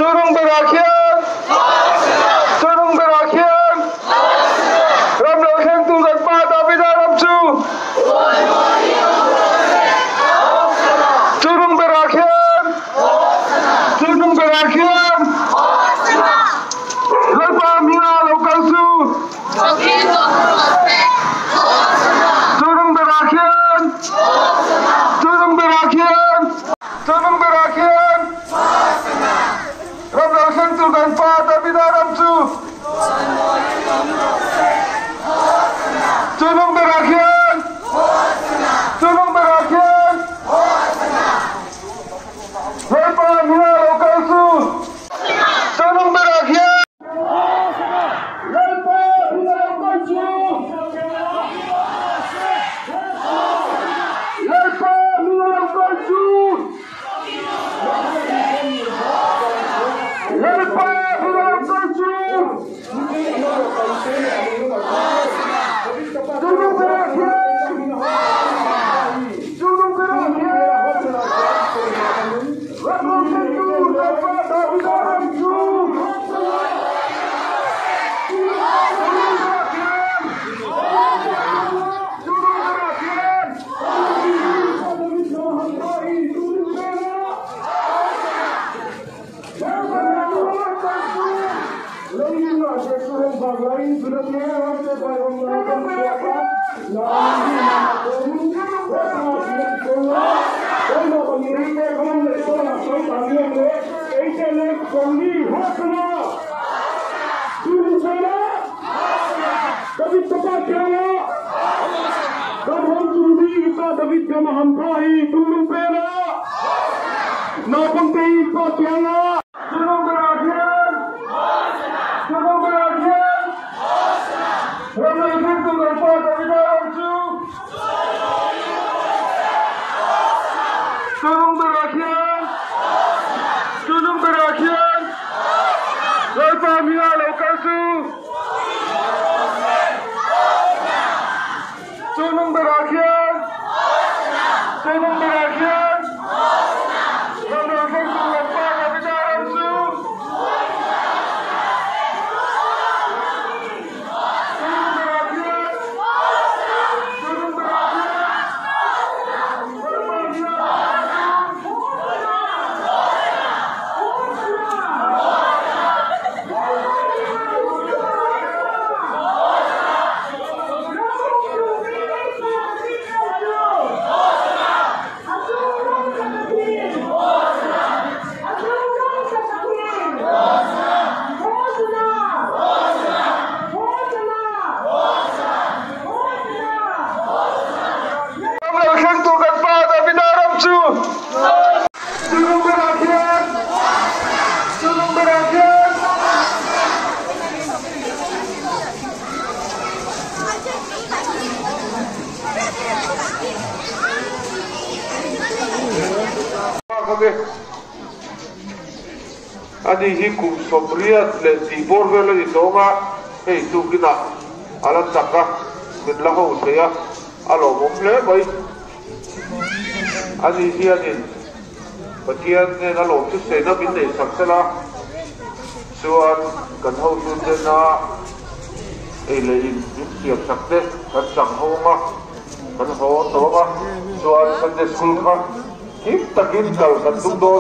Turung berakhir. Turung berakhir. Ram lo khen tu dan pa tapi dalam chu. Turung berakhir. Turung berakhir. Lepa mina lokal su. Turung berakhir. Turung berakhir. Turung berakhir. Ram lo khen tu dan pa tapi dalam chu. Turung berakhir. Turung berakhir. Lepa mina lokal su. Turung berakhir. Lepa mina lokal su. Lepa mina lokal su. Lepa mina lokal su. Turung berakhir. Turung berakhir. Ram lo khen tu dan pa tapi dalam chu. David Kamahampahi turun pera, napang tingin pa tianga. Turun berakhir, turun berakhir. Ramai itu berapa dari dalam tu. Turun berakhir, turun berakhir. Lepas mina lokal su. Turun berakhir. Turun berakhir. Ram lo khen tu dan pa tapi dalam chu. Turun berakhir. Turun berakhir. Lepa mina turun berakhir. Turun berakhir. Ani hikum sobriat le tibor vela di tonga. Hey tu kina alam taka min lahu saya alo mumle bai. Ani hianin bagian ni alo tu saya na bin dei saksela. Suan kan hau tu na le in siap sakte kan sang hau ma kan hau to ma suan kan de skul ka him takin kal kan tum do